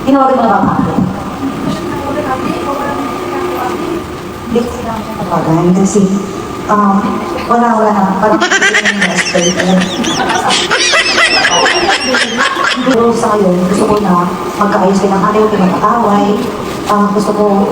Tinawagan mo na ba ako? Hindi ko sila siya tawagan kasi wala na. Parang pero sa ngayon, gusto ko na magkaayos ka ng ayaw, pinapakaway. Gusto ko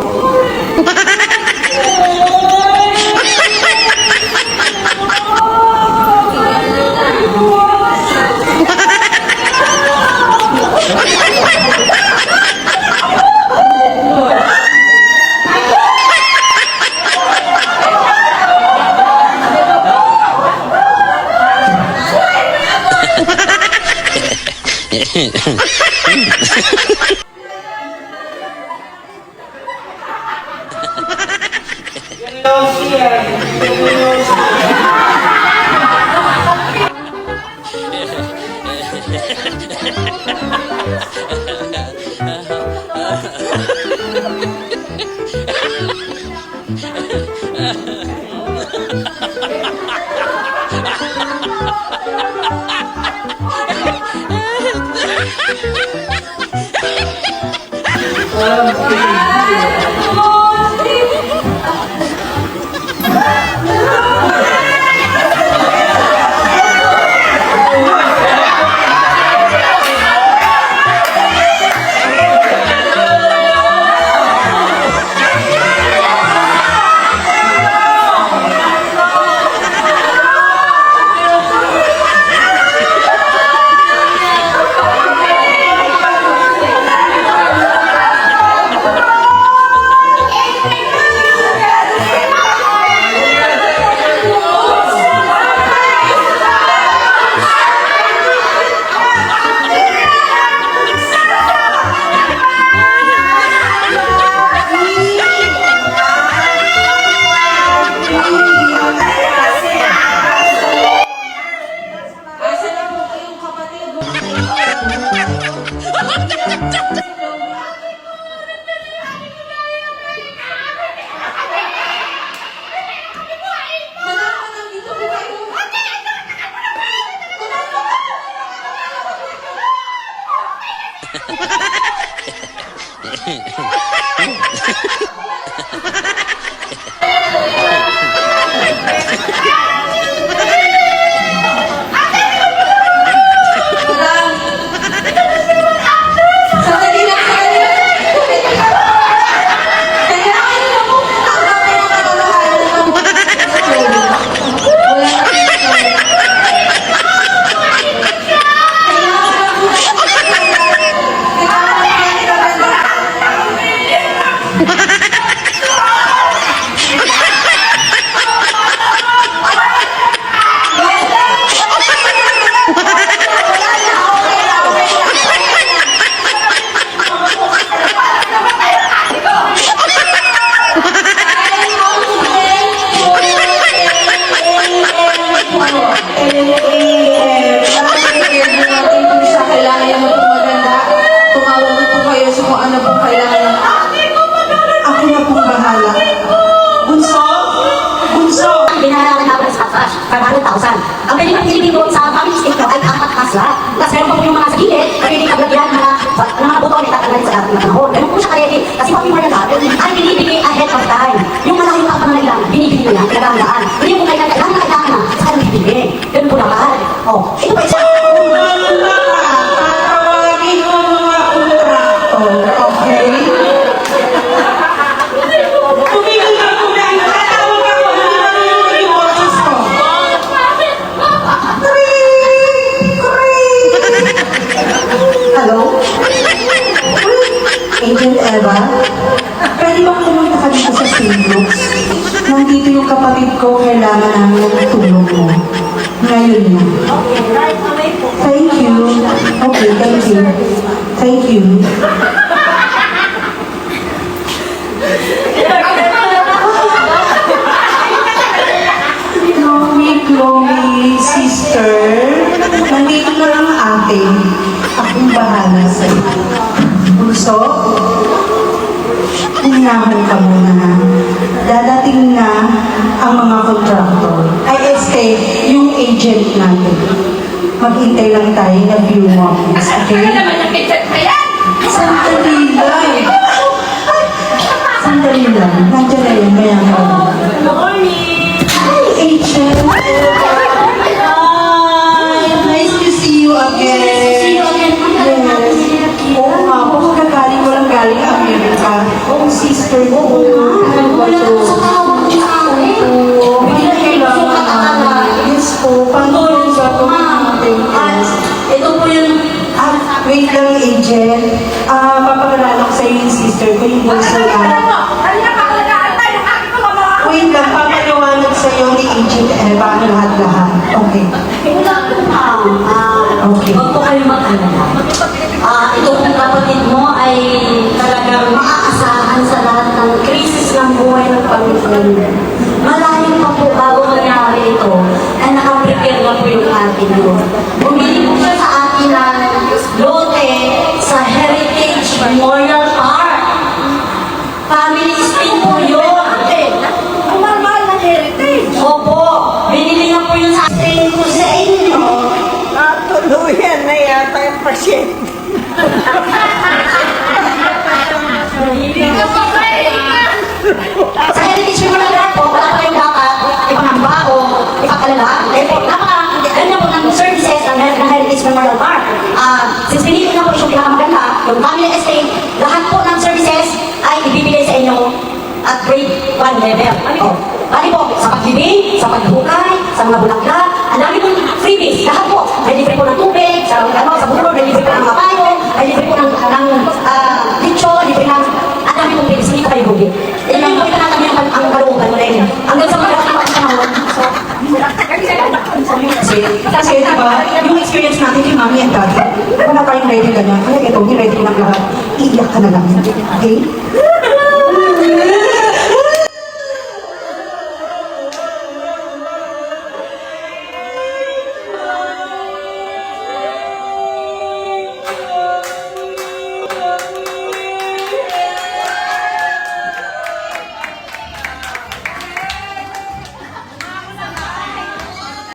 ang pwede pang ilibig doon sa family state ko ay 4 pasla. Tapos meron pa po yung mga sa gilid, pwede kaglagyan ng mga buto na tatanggalin sa dating na panahon. Ganun po siya kaya kasi Papi Mariana ay binibigay ahead of time. Yung malaking ang pangangailangan, binibigay nyo yan, pinagandaan. Hindi yung kung kailangan na sa kanyang bibigay. Ganun po naman. Oh, ito pa isa. Agent Eva, pwede bang pumunta ka dito sa Steambox? nandito yung kapatid ko, kailangan namin ng tulong mo. Ngayon na. Okay, right away po. Thank you. Okay, thank you. Thank you. Chloe, sister. Nandito na lang ate. Akong bahala sa'yo. Bunso, unahan ka muna. Dadating na ang mga contractor. Ay, yung agent natin. Maghintay lang tayo na few moments, okay? Sandali lang. Sandali lang. Nandiyan na yun, maya mo. Hi, agent. Hi, nice to see you again. Oo nga, kung kagaling mo lang galing Amerika. Oo, sister mo. Ano ba to? Yes po, paano sa Ito po yung wait lang, agent. Papagalala ko sa'yo yung sister ko, yung bunso na. Wait lang, papaliwanag sa'yo ni agent Eva ang lahat-lahat. Okay. Okay. Huwag po kayo mag-alala. Ito pong kapatid mo ay talagang maaasahan sa lahat ng krisis ng buhay ng pamilya niyo. Malayo pa po bago mangyari ito, ay nakaprepare na po yung atin mo. Bumili po siya sa atin ng lote sa Heritage Memorial Park. Family estate po yun. Ang mahal ng heritage. Opo, binili na po yun sa atin po sa inyo. Natuluyan na yata yung pasyente. Sa heritage memorial park po, wala pa kayong dapat ipangamba o ipakalala. Dahil po, ganda po ng services ng heritage memorial park. Since pinili na po yung pinakamaganda, yung family estate, lahat po ng services ay ibibigay sa inyo at grade 1 level. Bali po, sa paglibing, sa paghukay, sa mga bulaklak, ang dami pong freebies. Lahat po, may libre po ng tubig, sa buro, may libre po ng mga payo, may libre po ng litso, libre ng, ang dami pong freebies, hindi ko kayo bugi. Yan lang po itanatag yung ang kalooban mo rin. Hanggang sa mga panahon. Kasi diba, yung experience natin kay mami and daddy, wala tayong ready ganyan. Kaya ito, hindi ready ng lahat. Iiyak ka na lang. Okay?